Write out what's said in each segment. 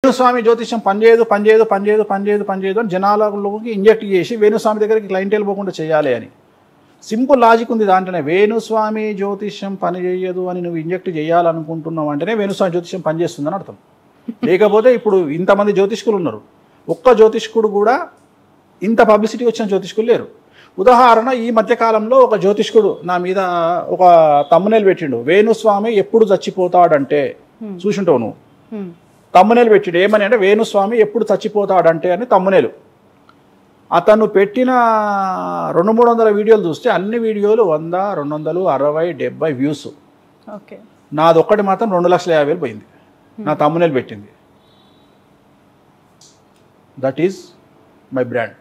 వేణుస్వామి జ్యోతిష్యం పనిచేయదు అని జనాలలోకి ఇంజెక్ట్ చేసి వేణుస్వామి దగ్గరికి క్లయింటేల్ పోకుండా చేయాలి అని సింపుల్ లాజిక్ ఉంది దాంట్లోనే. వేణుస్వామి జ్యోతిష్యం పని చేయదు అని నువ్వు ఇంజెక్ట్ చేయాలనుకుంటున్నావు అంటేనే వేణుస్వామి జ్యోతిష్యం పనిచేస్తుందని అర్థం. లేకపోతే ఇప్పుడు ఇంతమంది జ్యోతిష్కులు ఉన్నారు, ఒక్క జ్యోతిష్కుడు కూడా ఇంత పబ్లిసిటీ వచ్చిన జ్యోతిష్కులు లేరు. ఉదాహరణ, ఈ మధ్యకాలంలో ఒక జ్యోతిష్కుడు నా మీద ఒక తమ్మునేలు పెట్టిండు, వేణుస్వామి ఎప్పుడు చచ్చిపోతాడంటే. చూసింటావు నువ్వు, తమ్మునేలు పెట్టిండు ఏమని అంటే వేణుస్వామి ఎప్పుడు చచ్చిపోతాడంటే అని తమ్మునేలు. అతను పెట్టిన 200-300 వీడియోలు చూస్తే అన్ని వీడియోలు 100, 200, 60, 70 వ్యూస్. నాది ఒక్కటి మాత్రం 2,50,000 పోయింది. నా తమ్మునేలు పెట్టింది. That is my brand.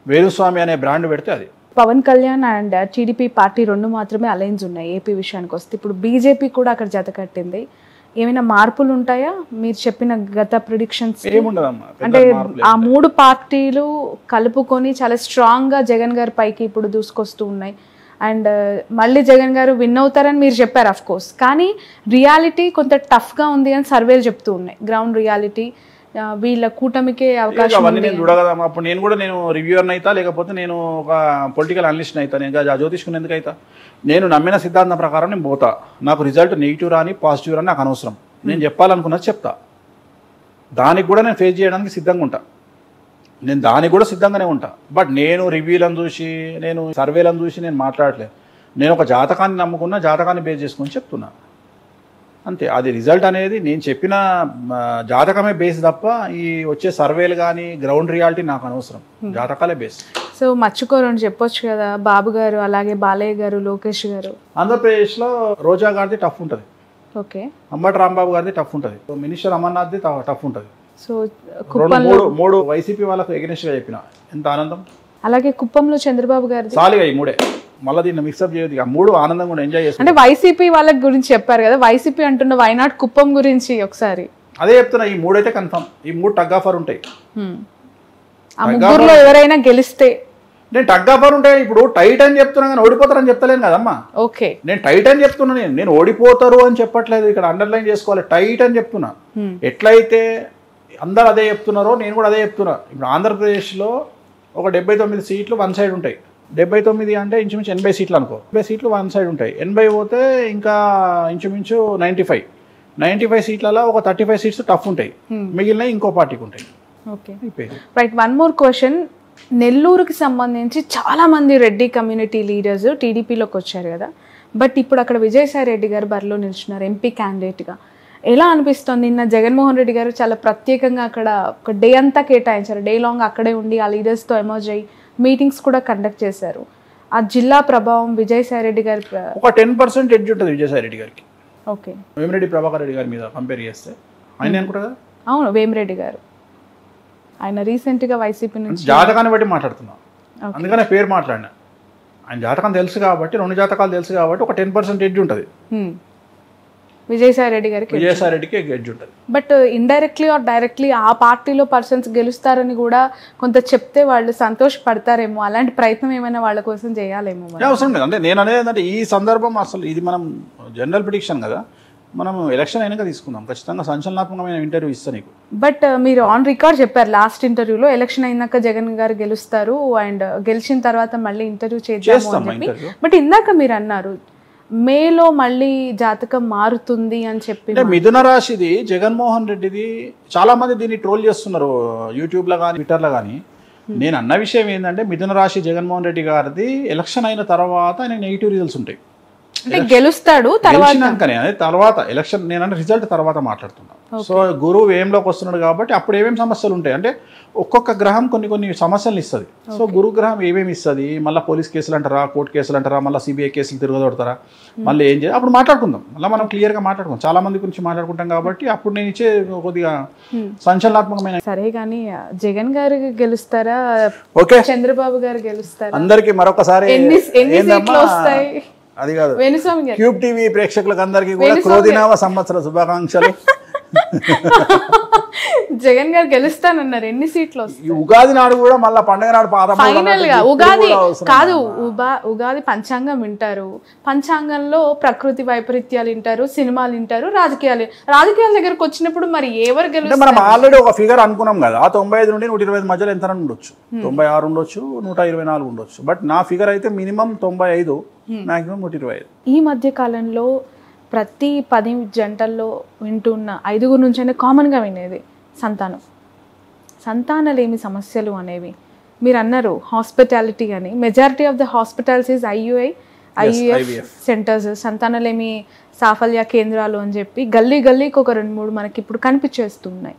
Venuswamy అనే బ్రాండ్ పెడితే అది. Pawan Kalyan and TDP party రెండు మాత్రమే అలయన్స్ ఉన్నాయి ఏపీ విషయానికి వస్తే. ఇప్పుడు బీజేపీ కూడా అక్కడ జత కట్టింది. ఏమైనా మార్పులు ఉంటాయా మీరు చెప్పిన గత ప్రిడిక్షన్స్? అంటే ఆ మూడు పార్టీలు కలుపుకొని చాలా స్ట్రాంగ్గా జగన్ గారి పైకి ఇప్పుడు దూసుకొస్తూ ఉన్నాయి. అండ్ మళ్ళీ జగన్ గారు విన్ అవుతారని మీరు చెప్పారు అఫ్ కోర్స్, కానీ రియాలిటీ కొంత టఫ్గా ఉంది అని సర్వేలు చెప్తూ ఉన్నాయి. గ్రౌండ్ రియాలిటీ వీళ్ళ కూటమికే అవకాశం. నేను చూడగదా, అప్పుడు నేను రివ్యూయర్ అయితా, లేకపోతే నేను ఒక పొలిటికల్ అనలిస్ట్ అయితా, నేను జ్యోతిష్కుని ఎందుకు అవుతా? నేను నమ్మిన సిద్ధాంతం ప్రకారం నేను పోతా. నాకు రిజల్ట్ నెగిటివ్ రాని పాజిటివ్ రాని నాకు అనవసరం. నేను చెప్పాలనుకున్నది చెప్తా. దానికి కూడా నేను ఫేస్ చేయడానికి సిద్ధంగా ఉంటా. నేను దానికి కూడా సిద్ధంగానే ఉంటా. బట్ నేను రివ్యూలను చూసి, నేను సర్వేలను చూసి నేను మాట్లాడలేదు. నేను ఒక జాతకాన్ని నమ్ముకున్న, జాతకాన్ని బేస్ చేసుకొని చెప్తున్నా అంతే. అది రిజల్ట్ అనేది నేను చెప్పిన జాతకమే బేస్ తప్ప ఈ వచ్చే సర్వేలు కానీ గ్రౌండ్ రియాలిటీ నాకు అనవసరం. జాతకాలే బేస్. సో మర్చిపోరని చెప్పొచ్చు కదా బాబు గారు, అలాగే బాలయ్య గారు, లోకేష్ గారు. ఆంధ్రప్రదేశ్లో రోజా గారిది టఫ్ ఉంటుంది, ఓకే, అంబటి రాంబాబు గారిది టఫ్ ఉంటుంది, మినిస్టర్ అమర్నాథ్ది టఫ్ ఉంటుంది. సో మూడు వైసీపీ వాళ్ళకు ఎగనెస్ట్గా చెప్పిన ఎంత ఆనందం. అలాగే కుప్పంలో చంద్రబాబు గారు చాలుగా ఈ మూడే, మళ్ళీ దీన్ని మిక్సప్ చేయదు. ఆ మూడు ఆనందంగా కూడా ఎంజాయ్ చేస్తాను. అంటే వైసీపీ వాళ్ళ గురించి చెప్పారు కదా, వైసీపీ అంటున్న వైనాట్ కుప్పం గురించి ఒకసారి అదే చెప్తున్నా. ఈ మూడైతే కన్ఫర్మ్, ఈ మూడు టగ్ ఆఫర్ ఉంటాయి. ఆ ముగ్గురులో ఎవరైనా గెలిస్తే నేను టగ్ ఆఫర్ ఉంటాయి. ఇప్పుడు టైట్ అని చెప్తున్నా కానీ ఓడిపోతారని చెప్తలేను కదమ్మా. ఓకే, నేను టైట్ అని చెప్తున్నా, నేను ఓడిపోతారు అని చెప్పట్లేదు. ఇక్కడ అండర్లైన్ చేసుకోవాలి, టైట్ అని చెప్తున్నా. ఎట్లయితే అందరు అదే చెప్తున్నారో నేను కూడా అదే చెప్తున్నా. ఇప్పుడు ఆంధ్రప్రదేశ్లో ఒక 79 సీట్లు వన్ సైడ్ ఉంటాయి. 79 అంటే ఇంచుమించు 80 సీట్లు అనుకో. 80 సీట్లు వన్ సైడ్ ఉంటాయి. 80 పోతే ఇంకా ఇంచుమించు 95 సీట్లలో ఒక 35 సీట్స్ టఫ్ ఉంటాయి, మిగిలిన ఇంకో పార్టీకి ఉంటాయి. Okay, right. One more question. నెల్లూరుకి సంబంధించి చాలా మంది రెడ్డి కమ్యూనిటీ లీడర్స్ టీడీపీలోకి వచ్చారు కదా, బట్ ఇప్పుడు అక్కడ విజయసాయి రెడ్డి గారు బరిలో నిల్చున్నారు ఎంపీ క్యాండిడేట్గా. ఎలా అనిపిస్తుంది? నిన్న జగన్మోహన్ రెడ్డి గారు చాలా ప్రత్యేకంగా అక్కడ ఒక డే అంతా కేటాయించారు. డే లాంగ్ అక్కడే ఉండి ఆ లీడర్స్తో ఎమర్జ్ అయ్యి మీటింగ్స్ కూడా కండక్ట్ చేశారు. ఆ జిల్లా ప్రభావం విజయసాయి రెడ్డి గారి ఒక 10% ఎడ్జ్ ఉంటుంది విజయసాయి రెడ్డి గారికి. ఓకే, వేమిరెడ్డి ప్రభాకర్ రెడ్డి గారి మీద కంపేర్ చేస్తే ఆయన అనుకుంటా కదా. అవును, వేమిరెడ్డి గారు ఆయన రీసెంట్గా వైసీపీ నుంచి జాతకాన్ని బట్టి మాట్లాడుతున్నాం, అందుకనే పేరు మాట్లాడినా. ఆయన జాతకం తెలుసు కాబట్టి, 2 జాతకాలు తెలుసు కాబట్టి ఒక 10% ఎడ్జ్ ఉంటుంది విజయసాయి రెడ్డి గారికి ఎడ్జ్ ఉంటుంది. బట్ ఇండైరెక్ట్లీ ఆర్ డైరెక్ట్లీ ఆ పార్టీలో పర్సన్స్ గెలుస్తారని కూడా కొంత చెప్తే వాళ్ళు సంతోషపడతారేమో. అలాంటి ప్రయత్నం ఏమైనా వాళ్ళ కోసం చేయాలేమో. అవసరం లేదు. అంటే నేను అనేది ఏంటంటే ఈ సందర్భం అసలు ఇది మనం జనరల్ ప్రిడిక్షన్ కదా, మనం ఎలక్షన్ అయినాక తీసుకుందాం. ఖచ్చితంగా సంచలనాత్మకమైన ఇంటర్వ్యూ ఇస్తాను నీకు. బట్ మీరు ఆన్ రికార్డ్ చెప్పారు లాస్ట్ ఇంటర్వ్యూలో ఎలక్షన్ అయినాక జగన్ గారు గెలుస్తారు అండ్ గెలిచిన తర్వాత మళ్ళీ ఇంటర్వ్యూ చేద్దాం అని చెప్పి. బట్ ఇందాక మీరు అన్నారు మేలో మళ్ళీ జాతకం మారుతుంది అని చెప్పి. మిథున రాశిది జగన్మోహన్ రెడ్డిది చాలా మంది దీన్ని ట్రోల్ చేస్తున్నారు యూట్యూబ్లో కానీ ట్విట్టర్లో కానీ. నేను అన్న విషయం ఏంటంటే మిథున రాశి జగన్మోహన్ రెడ్డి గారిది ఎలక్షన్ అయిన తర్వాత ఆయన నెగిటివ్ రిజల్ట్స్ ఉంటాయి. గెలుస్తాడు తర్వాత ఎలక్షన్, నేను రిజల్ట్ తర్వాత మాట్లాడుతున్నా. సో గురువు ఏంలోకి వస్తున్నాడు కాబట్టి అప్పుడు ఏమేమి సమస్యలు ఉంటాయి అంటే ఒక్కొక్క గ్రహం కొన్ని సమస్యలు ఇస్తుంది. సో గురు గ్రహం ఏమేమి ఇస్తుంది, మళ్ళీ పోలీస్ కేసులు అంటారా, కోర్టు కేసులు అంటారా, మళ్ళీ సిబిఐ కేసులు తిరగదొడతారా, మళ్ళీ ఏం చేయాలి అప్పుడు మాట్లాడుకుందాం. మళ్ళీ మనం క్లియర్గా మాట్లాడుకుందాం, చాలా మంది గురించి మాట్లాడుకుంటాం కాబట్టి అప్పుడు నేను ఇచ్చే కొద్దిగా సంచలనాత్మకమైన. సరే కానీ జగన్ గారు గెలుస్తారా, ఓకే చంద్రబాబు గారు గెలుస్తారా? అందరికి మరొకసారి అది కాదు, వేణుస్వామి గారు క్యూబ్ టీవీ ప్రేక్షకులకు అందరికీ కూడా క్రోధినామ సంవత్సర శుభాకాంక్షలు. జగన్ గారు గెలుస్తానన్నారు, ఎన్ని సీట్లు వస్తాయి? ఈ ఉగాది నాడు కూడా మళ్ళీ పండగ నాడు ఫైనల్ గా ఉగాది కాదు, ఉగాది పంచాంగం వింటారు, పంచాంగంలో ప్రకృతి వైపరీత్యాలు వింటారు, సినిమాలు వింటారు, రాజకీయాల దగ్గరకు వచ్చినప్పుడు మరి ఎవరు గెలుస్తారు? మనం ఆల్రెడీ ఒక ఫిగర్ అనుకున్నాం కదా, 95 నుండి 125 మధ్యలో ఎంత ఉండొచ్చు, 96 ఉండొచ్చు, 124 ఉండొచ్చు. బట్ నా ఫిగర్ అయితే మినిమం 95, మాక్సిమం 125. ఈ మధ్య కాలంలో ప్రతి 10 జంటల్లో వింటున్న 5 నుంచైనా కామన్గా వినేది సంతానలేమి సమస్యలు అనేవి. మీరు అన్నారు హాస్పిటాలిటీ అని, majority of the hospitals is IVF centres, సంతానలేమి సాఫల్య కేంద్రాలు అని చెప్పి గల్లీకి ఒక 2-3 మనకి ఇప్పుడు కనిపించేస్తున్నాయి.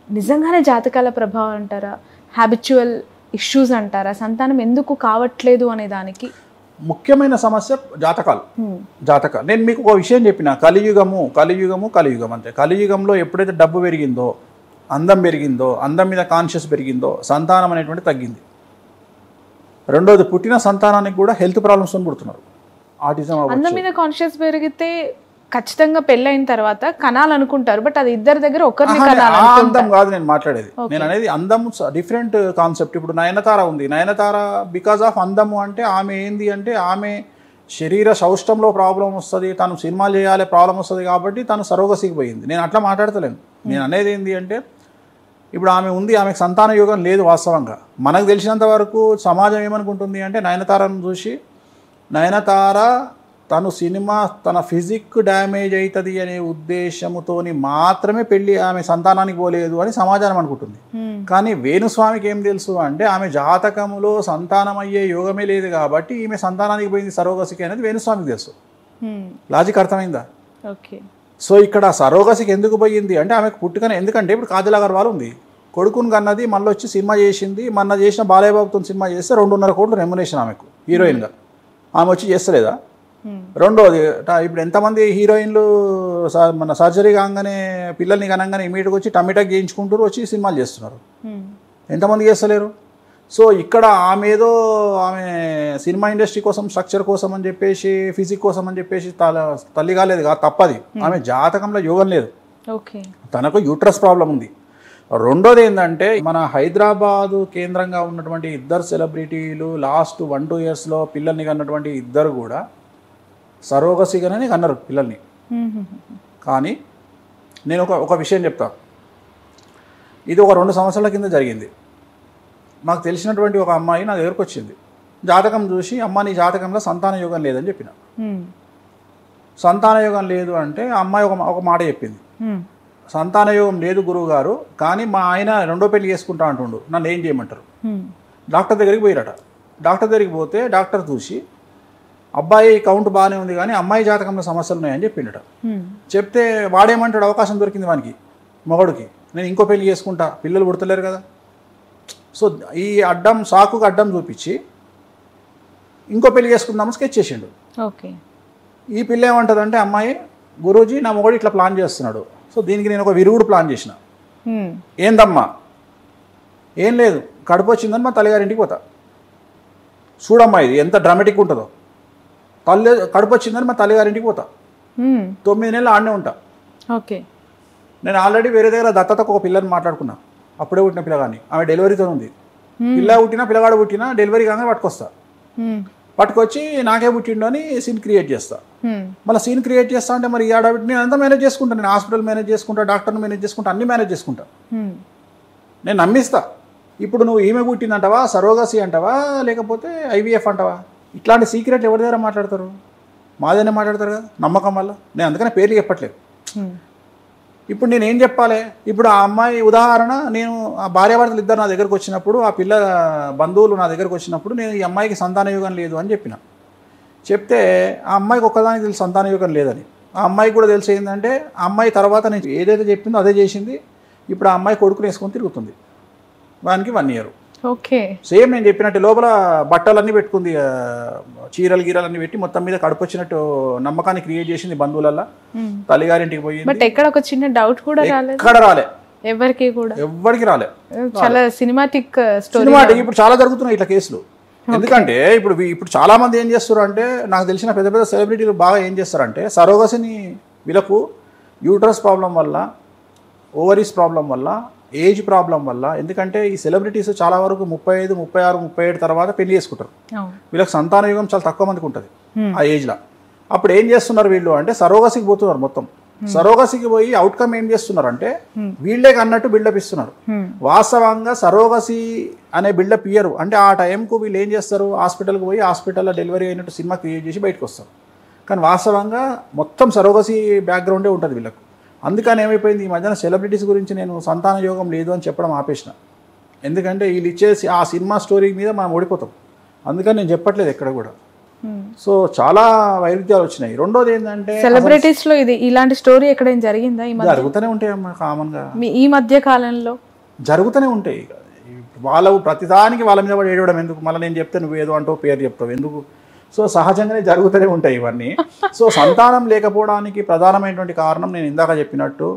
నిజంగానే జాతకాల ప్రభావం అంటారా, హ్యాబిచువల్ ఇష్యూస్ అంటారా, సంతానం ఎందుకు కావట్లేదు అనే దానికి ముఖ్యమైన సమస్య జాతకాలు. నేను మీకు ఒక విషయం చెప్పిన, కలియుగం అంతే. కలియుగంలో ఎప్పుడైతే డబ్బు పెరిగిందో, అందం పెరిగిందో, అందం మీద కాన్షియస్ పెరిగిందో, సంతానం అనేటువంటి తగ్గింది. రెండోది, పుట్టిన సంతానానికి కూడా హెల్త్ ప్రాబ్లమ్స్ పుడుతున్నారు. ఆటిజం. అందం మీద కాన్షియస్ పెరిగితే ఖచ్చితంగా పెళ్ళైన తర్వాత కనాలనుకుంటారు, బట్ అది ఇద్దరి దగ్గర ఒకరిని అందం కాదు నేను మాట్లాడేది. నేను అనేది అందం డిఫరెంట్ కాన్సెప్ట్. ఇప్పుడు నయనతార ఉంది, నయనతార బికాజ్ ఆఫ్ అందము అంటే ఆమె ఏంది అంటే ఆమె శరీర సౌష్టంలో ప్రాబ్లం వస్తుంది, తను సినిమాలు చేయాలి ప్రాబ్లం వస్తుంది కాబట్టి తను సరోగసికి పోయింది. నేను అట్లా మాట్లాడతలేను. నేను అనేది ఏంటి అంటే ఇప్పుడు ఆమె ఉంది, ఆమెకు సంతాన యోగం లేదు. వాస్తవంగా మనకు తెలిసినంత వరకు సమాజం ఏమనుకుంటుంది అంటే నయనతారను చూసి, నయనతార తను సినిమా తన ఫిజిక్ డ్యామేజ్ అవుతుంది అనే ఉద్దేశంతో మాత్రమే పెళ్ళి ఆమె సంతానానికి పోలేదు అని సమాజం అనుకుంటుంది. కానీ వేణుస్వామికి ఏం తెలుసు అంటే ఆమె జాతకములో సంతానం అయ్యే యోగమే లేదు కాబట్టి ఈమె సంతానానికి పోయింది సరోగసికి అనేది వేణుస్వామికి తెలుసు. లాజిక్ అర్థమైందా? సో ఇక్కడ సరోగసికి ఎందుకు పోయింది అంటే ఆమెకు పుట్టుకనే. ఎందుకంటే ఇప్పుడు కాజల్ అగర్వాల్ ఉంది, కొడుకుని కన్నది, మళ్ళీ వచ్చి సినిమా చేసింది. మొన్న చేసిన బాలయ్యబాబుతో సినిమా చేస్తే 2.5 కోట్లు రెమ్యునేషన్ ఆమెకు హీరోయిన్గా. ఆమె వచ్చి చేస్తలేదా? రెండోది, ఇప్పుడు ఎంతమంది హీరోయిన్లు మన సర్జరీ కాగానే పిల్లల్ని కనంగానే ఇమీడియట్గా వచ్చి టమాటాకి చేయించుకుంటారు, వచ్చి సినిమాలు చేస్తున్నారు. ఎంతమంది చేస్తలేరు? సో ఇక్కడ ఆమె సినిమా ఇండస్ట్రీ కోసం, స్ట్రక్చర్ కోసం అని చెప్పేసి, ఫిజిక్ కోసం అని చెప్పేసి తల్లి కాలేదు కాదు, తప్పది. ఆమె జాతకంలో యోగం లేదు, తనకు యూట్రస్ ప్రాబ్లం ఉంది. రెండోది ఏంటంటే మన హైదరాబాదు కేంద్రంగా ఉన్నటువంటి 2 సెలబ్రిటీలు లాస్ట్ 1-2 ఇయర్స్లో పిల్లల్ని కన్నటువంటి 2 కూడా సరోగసిగానే కన్నారు పిల్లల్ని. కానీ నేను ఒక విషయం చెప్తాను. ఇది ఒక 2 సంవత్సరాల కింద జరిగింది. మాకు తెలిసినటువంటి ఒక అమ్మాయి నా దగ్గరకు వచ్చింది, జాతకం చూసి, అమ్మ నీ జాతకంలో సంతాన యోగం లేదని చెప్పిన. సంతాన యోగం లేదు అంటే ఆ అమ్మాయి ఒక మాట చెప్పింది, సంతాన యోగం లేదు గురువు గారు, కానీ మా ఆయన 2వ పెళ్లి చేసుకుంటా అంటుండు, నన్ను ఏం చేయమంటారు? డాక్టర్ దగ్గరికి పోయిరట. డాక్టర్ దగ్గరికి పోతే డాక్టర్ చూసి అబ్బాయి కౌంట్ బాగానే ఉంది కానీ అమ్మాయి జాతకంలో సమస్యలు ఉన్నాయని చెప్పిండట. చెప్తే వాడేమంటాడు, అవకాశం దొరికింది వానికి, మొగడుకి, నేను ఇంకో పెళ్లి చేసుకుంటా, పిల్లలు పుడతలేరు కదా. సో ఈ సాకుకు అడ్డం చూపించి ఇంకో పెళ్లి చేసుకుందామని స్కెచ్ చేసిండు. ఈ పిల్ల ఏమంటుందంటే, అమ్మాయి గురూజీ నా మొగడు ఇట్లా ప్లాన్ చేస్తున్నాడు, సో దీనికి నేను ఒక విరుగుడు ప్లాన్ చేసిన. ఏందమ్మా? ఏం లేదు, కడుపు వచ్చిందని మా తల్లిగారింటికి పోతా. చూడమ్మా ఇది ఎంత డ్రామాటిక్ ఉంటుందో. కడుపు వచ్చిందని మా తల్లిగారింటికి పోతా, 9 నెలలు ఆడనే ఉంటా. నేను ఆల్రెడీ వేరే దగ్గర దత్తతకు ఒక పిల్లని మాట్లాడుకున్నా, అప్పుడే పుట్టిన పిల్లగాని, ఆమె డెలివరీతో ఉంది. పిల్ల పుట్టినా పిల్లగాడు పుట్టినా డెలివరీ కాగానే పట్టుకొస్తా. పట్టుకొచ్చి నాకే పుట్టిండు అని సీన్ క్రియేట్ చేస్తా. మళ్ళీ సీన్ క్రియేట్ చేస్తా అంటే మరి నేను అంతా మేనేజ్ చేసుకుంటాను. నేను హాస్పిటల్ మేనేజ్ చేసుకుంటా, డాక్టర్ని మేనేజ్ చేసుకుంటా, అన్ని మేనేజ్ చేసుకుంటా. నేను నమ్మిస్తా. ఇప్పుడు నువ్వు ఈమె పుట్టిందంటావా, సరోగసి అంటావా, లేకపోతే ఐవీఎఫ్ అంటావా? ఇట్లాంటి సీక్రెట్లు ఎవరి దగ్గర మాట్లాడతారు? మాదేనే మాట్లాడతారు కదా, నమ్మకం వల్ల. నేను అందుకనే పేర్లు చెప్పట్లేదు. ఇప్పుడు నేను ఏం చెప్పాలి? ఇప్పుడు ఆ అమ్మాయి ఉదాహరణ, నేను ఆ భార్యాభర్తలు 2 నా దగ్గరకు వచ్చినప్పుడు, ఆ పిల్ల బంధువులు నా దగ్గరకు వచ్చినప్పుడు నేను ఈ అమ్మాయికి సంతాన యోగం లేదు అని చెప్పిన. చెప్తే ఆ అమ్మాయికి ఒక్కదానికి తెలుసు సంతాన యోగం లేదని. ఆ అమ్మాయికి కూడా తెలిసి ఏంటంటే, ఆ అమ్మాయి తర్వాత నేను ఏదైతే చెప్పిందో అదే చేసింది. ఇప్పుడు ఆ అమ్మాయి కొడుకుని వేసుకొని తిరుగుతుంది. వానికి 1 ఇయర్. సేమ్ నేను చెప్పినట్టు లోపల బట్టలన్నీ పెట్టుకుంది, చీరలు గీరలన్నీ పెట్టి మొత్తం మీద కడుపు వచ్చినట్టు నమ్మకాన్ని క్రియేట్ చేసింది బంధువులల్లా. తల్లిగారింటికి పోయింది. బట్ ఎక్కడ ఒక చిన్న డౌట్ కూడా రాలేదు, ఎక్కడ రాలే, ఎవరికి రాలే. చాలా సినిమాటిక్ ఇప్పుడు చాలా జరుగుతున్నాయి ఇట్లా కేసులు. ఎందుకంటే ఇప్పుడు చాలా మంది ఏం చేస్తారు అంటే, నాకు తెలిసిన పెద్ద పెద్ద సెలబ్రిటీలు బాగా ఏం చేస్తారంటే, సరోగసిని వీళ్ళకు యూట్రస్ ప్రాబ్లం వల్ల ఓవరీస్ ప్రాబ్లం వల్ల, ఏజ్ ప్రాబ్లం వల్ల. ఎందుకంటే ఈ సెలబ్రిటీస్ చాలా వరకు 35, 36, 37 తర్వాత పెళ్లి చేసుకుంటారు. వీళ్ళకి సంతాన యోగం చాలా తక్కువ మందికి ఉంటుంది ఆ ఏజ్లో. అప్పుడు ఏం చేస్తున్నారు వీళ్ళు అంటే సరోగసికి పోతున్నారు. మొత్తం సరోగసికి పోయి అవుట్కమ్ ఏం చేస్తున్నారు అంటే వీళ్ళే అన్నట్టు బిల్డప్ ఇస్తున్నారు. వాస్తవంగా సరోగసి అనే బిల్డప్ ఇయ్యరు. అంటే ఆ టైంకు వీళ్ళు ఏం చేస్తారు, హాస్పిటల్కి పోయి హాస్పిటల్లో డెలివరీ అయినట్టు సినిమా క్రియేట్ చేసి బయటకు వస్తారు. కానీ వాస్తవంగా మొత్తం సరోగసి బ్యాక్గ్రౌండే ఉంటుంది వీళ్ళకు. అందుకని ఏమైపోయింది, ఈ మధ్యన సెలబ్రిటీస్ గురించి నేను సంతాన యోగం లేదు అని చెప్పడం ఆపేసిన. ఎందుకంటే వీళ్ళు ఇచ్చేసి ఆ సినిమా స్టోరీ మీద మనం ఓడిపోతాం. అందుకని నేను చెప్పట్లేదు ఎక్కడ కూడా. సో చాలా వైరుధ్యాలు వచ్చినాయి. రెండోది ఏంటంటే సెలబ్రిటీస్ లో ఇది ఇలాంటి స్టోరీ ఎక్కడైనా జరిగిందా? జరుగుతూనే ఉంటాయి అమ్మా, కామన్గా ఈ మధ్య కాలంలో జరుగుతూనే ఉంటాయి. వాళ్ళు ప్రతిదానికి వాళ్ళ మీద పడి ఏడవడం ఎందుకు, మళ్ళీ నేను చెప్తే నువ్వు ఏదో అంటూ పేరు చెప్తావు ఎందుకు? సో సహజంగానే జరుగుతూనే ఉంటాయి ఇవన్నీ. సో సంతానం లేకపోవడానికి ప్రధానమైనటువంటి కారణం నేను ఇందాక చెప్పినట్టు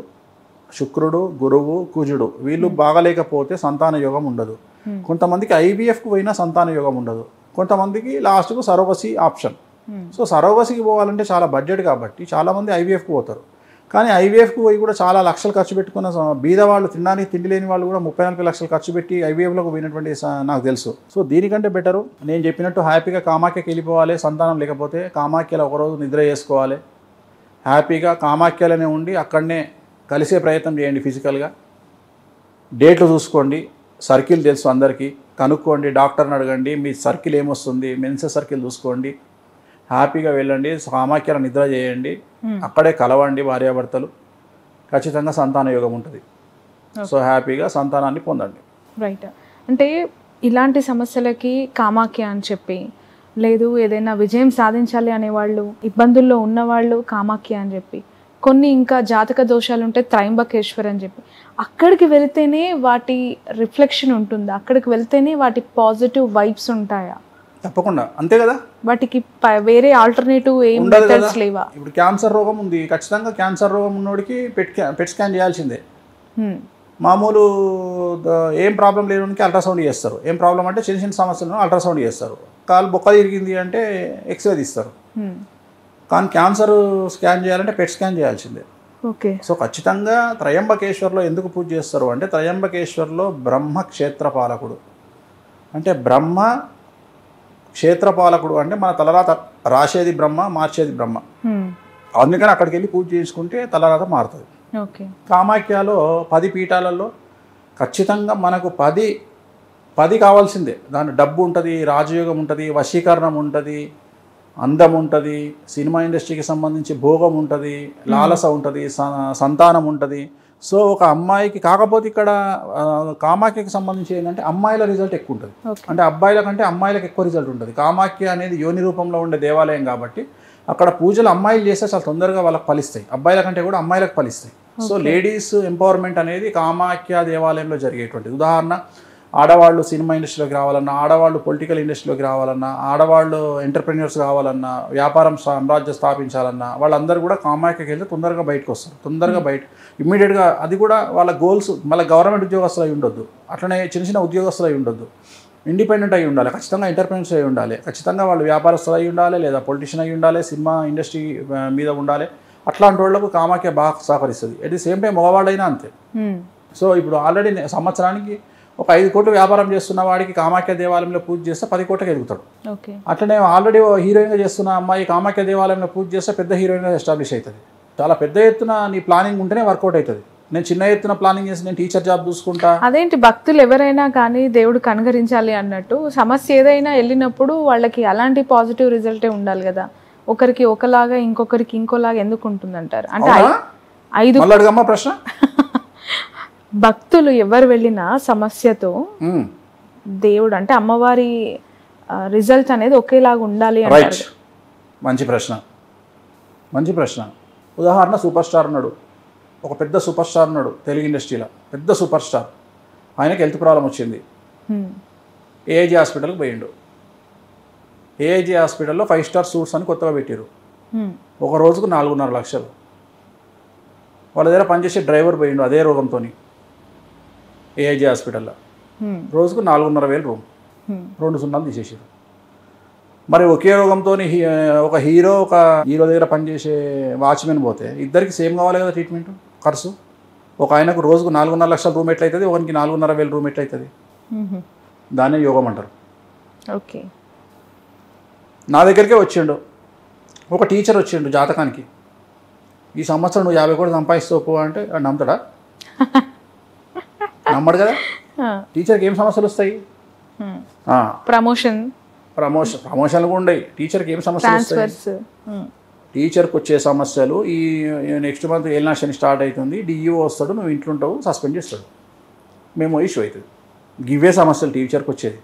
శుక్రుడు, గురువు, కుజుడు వీళ్ళు బాగలేకపోతే సంతాన యోగం ఉండదు. కొంతమందికి ఐవీఎఫ్కి పోయినా సంతాన యోగం ఉండదు. కొంతమందికి లాస్ట్కు సరోగసి ఆప్షన్. సో సరోగసికి పోవాలంటే చాలా బడ్జెట్ కాబట్టి చాలామంది ఐవీఎఫ్కి పోతారు. కానీ ఐవీఎఫ్కి పోయి కూడా చాలా లక్షలు ఖర్చు పెట్టుకున్న బీద వాళ్ళు, తినడానికి తిండి లేని వాళ్ళు కూడా 30-40 లక్షలు ఖర్చు పెట్టి ఐవీఎఫ్లోకి పోయినటువంటి నాకు తెలుసు. సో దీనికంటే బెటరు నేను చెప్పినట్టు హ్యాపీగా కామాఖ్యకి వెళ్ళిపోవాలి. సంతానం లేకపోతే కామాఖ్యలో ఒకరోజు నిద్ర చేసుకోవాలి. హ్యాపీగా కామాఖ్యలోనే ఉండి అక్కడనే కలిసే ప్రయత్నం చేయండి. ఫిజికల్గా డేట్లు చూసుకోండి, సర్కిల్ తెలుసు అందరికీ, కనుక్కోండి, డాక్టర్ని అడగండి, మీ సర్కిల్ ఏమొస్తుంది, మెన్సెస్ సర్కిల్ చూసుకోండి. హ్యాపీగా వెళ్ళండి, కామాఖ్యలో నిద్ర చేయండి, అక్కడే కలవండి భార్యాభర్తలు. ఖచ్చితంగా సంతాన యోగం ఉంటుంది. సో హ్యాపీగా సంతానాన్ని పొందండి. రైట్. అంటే ఇలాంటి సమస్యలకి కామాఖ్య అని చెప్పి, లేదు ఏదైనా విజయం సాధించాలి అనేవాళ్ళు, ఇబ్బందుల్లో ఉన్నవాళ్ళు కామాఖ్య అని చెప్పి, కొన్ని ఇంకా జాతక దోషాలు ఉంటే త్రయంబకేశ్వర్ అని చెప్పి, అక్కడికి వెళ్తేనే వాటి రిఫ్లెక్షన్ ఉంటుందా? అక్కడికి వెళ్తేనే వాటి పాజిటివ్ వైబ్స్ ఉంటాయా? తప్పకుండా, అంతే కదా. వాటికి వేరే ఆల్టర్నేటివ్ ఏం మెథడ్స్ లేవా? ఇప్పుడు క్యాన్సర్ రోగం ఉంది, ఖచ్చితంగా క్యాన్సర్ రోగం ఉన్నోడికి పెట్ స్కాన్ చేయాల్సిందే. మామూలు ఏం ప్రాబ్లం లేనికి అల్ట్రాసౌండ్ చేస్తారు. ఏం ప్రాబ్లం అంటే చిన్న చిన్న సమస్యలను అల్ట్రాసౌండ్ చేస్తారు. కాలు బొక్క తిరిగింది అంటే ఎక్స్రే తీస్తారు. కానీ క్యాన్సర్ స్కాన్ చేయాలంటే పెట్ స్కాన్ చేయాల్సిందే. ఓకే. సో ఖచ్చితంగా త్రయంబకేశ్వర్లో ఎందుకు పూజ చేస్తారు అంటే త్రయంబకేశ్వర్లో బ్రహ్మ క్షేత్రపాలకుడు. అంటే బ్రహ్మ క్షేత్రపాలకుడు అంటే మన తలరాత రాసేది బ్రహ్మ, మార్చేది బ్రహ్మ. అందుకని అక్కడికి వెళ్ళి పూజ చేసుకుంటే తలరాత మారుతుంది. ఓకే. కామాఖ్యలో 10 పీఠాలలో ఖచ్చితంగా మనకు 10 కావాల్సిందే. దాని డబ్బు ఉంటుంది, రాజయోగం ఉంటుంది, వశీకరణం ఉంటుంది, అందం ఉంటుంది, సినిమా ఇండస్ట్రీకి సంబంధించి భోగం ఉంటుంది, లాలస ఉంటుంది, సంతానం ఉంటుంది. సో ఒక అమ్మాయికి కాకపోతే ఇక్కడ కామాఖ్యకి సంబంధించి ఏంటంటే అమ్మాయిల రిజల్ట్ ఎక్కువ ఉంటుంది. అంటే అబ్బాయిల కంటే అమ్మాయిలకు ఎక్కువ రిజల్ట్ ఉంటుంది. కామాఖ్య అనేది యోని రూపంలో ఉండే దేవాలయం కాబట్టి అక్కడ పూజలు అమ్మాయిలు చేస్తే చాలా తొందరగా వాళ్ళకి ఫలిస్తాయి. అబ్బాయిల కంటే కూడా అమ్మాయిలకు ఫలిస్తాయి. సో లేడీస్ ఎంపవర్మెంట్ అనేది కామాఖ్య దేవాలయంలో జరిగేటువంటిది. ఉదాహరణ, ఆడవాళ్ళు సినిమా ఇండస్ట్రీలోకి రావాలన్నా, ఆడవాళ్ళు పొలిటికల్ ఇండస్ట్రీలోకి రావాలన్నా, ఆడవాళ్ళు ఎంటర్ప్రెన్యూర్స్ కావాలన్నా, వ్యాపారం సామ్రాజ్యం స్థాపించాలన్నా వాళ్ళందరూ కూడా కామాఖ్యకి వెళ్తే తొందరగా బయటకు వస్తారు. తొందరగా బయట ఇమ్మీడియట్గా, అది కూడా వాళ్ళ గోల్స్. మళ్ళీ గవర్నమెంట్ ఉద్యోగస్తులు అయి ఉండొద్దు, అట్లనే చిన్న చిన్న ఉద్యోగస్తులు అయి ఉండొద్దు, ఇండిపెండెంట్ అయి ఉండాలి, ఖచ్చితంగా ఎంటర్ప్రెన్యూర్స్ అయి ఉండాలి, ఖచ్చితంగా వాళ్ళు వ్యాపారస్తులు అయి ఉండాలి, లేదా పొలిటీషియన్ అయి ఉండాలి, సినిమా ఇండస్ట్రీ మీద ఉండాలి. అట్లాంటి వాళ్ళకు కామాఖ్య బాగా సహకరిస్తుంది. అట్ ది సేమ్ టైం మగవాళ్ళైనా అంతే. సో ఇప్పుడు ఆల్రెడీ సంవత్సరానికి ఒక 5 కోట్లు వ్యాపారం చేస్తున్న వాడికి కామాఖ్య దేవాలయంలో పూజ చేస్తే 10 కోట్లకి ఎదుగుతాడు. అట్లనే ఆల్రెడీ హీరోయిన్గా చేస్తున్న అమ్మాయి కామాఖ్య దేవాలయంలో పూజ చేస్తే పెద్ద హీరోయిన్గా ఎస్టాబ్లిష్ అవుతుంది. చాలా పెద్ద ఎత్తున నీ ప్లానింగ్ ఉంటేనే వర్కౌట్ అవుతుంది. నేను చిన్న ఎత్తున ప్లానింగ్ చేసి నేను టీచర్ జాబ్ చూసుకుంటా. అదేంటి, భక్తులు ఎవరైనా కానీ దేవుడు కనుగరించాలి అన్నట్టు సమస్య ఏదైనా వెళ్ళినప్పుడు వాళ్ళకి అలాంటి పాజిటివ్ రిజల్టే ఉండాలి కదా. ఒకరికి ఒకలాగా ఇంకొకరికి ఇంకోలాగా ఎందుకు ఉంటుందంటారు? అంటే 5 ప్రశ్న భక్తులు ఎవరు వెళ్ళినా సమస్యతో దేవుడు అంటే అమ్మవారి రిజల్ట్ అనేది ఒకేలాగా ఉండాలి అంటారు. మంచి ప్రశ్న, మంచి ప్రశ్న. ఉదాహరణ, సూపర్ స్టార్ ఉన్నాడు, ఒక పెద్ద సూపర్ స్టార్ ఉన్నాడు తెలుగు ఇండస్ట్రీలో, పెద్ద సూపర్ స్టార్. ఆయనకి హెల్త్ ప్రాబ్లం వచ్చింది, ఏఐజీ హాస్పిటల్కి పోయిండు. ఏఐజీ హాస్పిటల్లో 5 స్టార్ సూట్స్ అని కొత్తగా పెట్టారు. ఒక రోజుకు 4.5 లక్షలు. వాళ్ళ దగ్గర పనిచేసే డ్రైవర్ పోయిండు అదే రోగంతో ఏఐజీ హాస్పిటల్లో. రోజుకు 4,500,000 రూమ్, 2 సున్నాలు తీసేసారు. మరి ఒకే రోగంతో ఒక హీరో దగ్గర పనిచేసే వాచ్మెన్ పోతే ఇద్దరికి సేమ్ కావాలి కదా ట్రీట్మెంట్ ఖర్చు. ఒక ఆయనకు రోజుకు 4.5 లక్షల రూమ్ ఎట్లయితుంది, ఒకరికి 4.5 రూమ్ ఎట్లయితుంది? దాన్నే యోగం అంటారు. ఓకే. నా దగ్గరికే వచ్చిండు ఒక టీచర్, వచ్చిండు జాతకానికి, ఈ సంవత్సరం నువ్వు 50 కోట్లు సంపాదిస్తావు పో అంటే నమ్ముతాడా? నమ్మడు కదా. టీచర్కి ఏం సమస్యలు వస్తాయి? ప్రమోషన్లు కూడా ఉండయి. టీచర్కి ఏం సమస్యలు వస్తాయి? టీచర్కి వచ్చే సమస్యలు ఈ నెక్స్ట్ మంత్ ఏలినాశని స్టార్ట్ అవుతుంది, డిఈఓ వస్తాడు, నువ్వు ఇంట్లో ఉంటావు, సస్పెండ్ చేస్తాడు, మేము ఇష్యూ అవుతుంది. గివే సమస్యలు టీచర్కి వచ్చేది.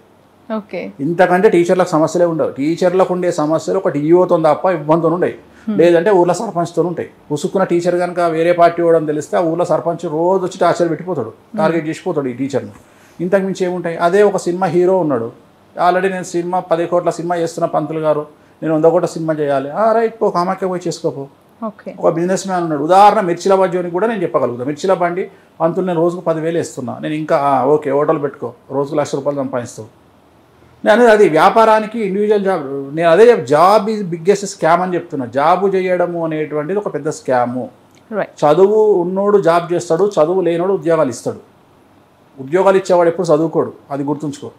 ఓకే. ఇంతకంటే టీచర్లకు సమస్యలే ఉండవు. టీచర్లకు ఉండే సమస్యలు ఒక డిఈఓతో తప్ప ఇబ్బందితో ఉండవు, లేదంటే ఊర్లో సర్పంచ్తో ఉంటాయి. ఉసుక్కున్న టీచర్ కనుక వేరే పార్టీ ఇవ్వడం తెలిస్తే ఆ ఊర్లో సర్పంచ్ రోజు వచ్చి టార్చర్ పెట్టిపోతాడు, టార్గెట్ చేసిపోతాడు ఈ టీచర్ను. ఇంతకు మించి ఏముంటాయి? అదే ఒక సినిమా హీరో ఉన్నాడు, ఆల్రెడీ నేను సినిమా 10 కోట్ల సినిమా చేస్తున్న పంతులు గారు, నేను 100 కోట్ల సినిమా చేయాలి, రైట్ పో కామాఖ్య పోయి చేసుకోపో. ఒక బిజినెస్ మ్యాన్ ఉన్నాడు, ఉదాహరణ మిర్చిల బజ్జోని కూడా నేను చెప్పగలుగుతాను. మిర్చిల బండి పంతులు నేను రోజుకు 10,000 ఇస్తున్నా, నేను ఇంకా ఓకే హోటల్ పెట్టుకో, రోజుకు ₹1,00,000 సంపాదిస్తావు. నేను అనేది అది వ్యాపారానికి ఇండివిజువల్ జాబ్. నేను అదే జాబ్ ఈజ్ బిగ్గెస్ట్ స్కామ్ అని చెప్తున్నా. జాబు చేయడము అనేటువంటిది ఒక పెద్ద స్కాము. చదువు ఉన్నోడు జాబ్ చేస్తాడు, చదువు లేనోడు ఉద్యోగాలు ఇస్తాడు. ఉద్యోగాలు ఇచ్చేవాడు ఎప్పుడు చదువుకోడు, అది గుర్తుంచుకో.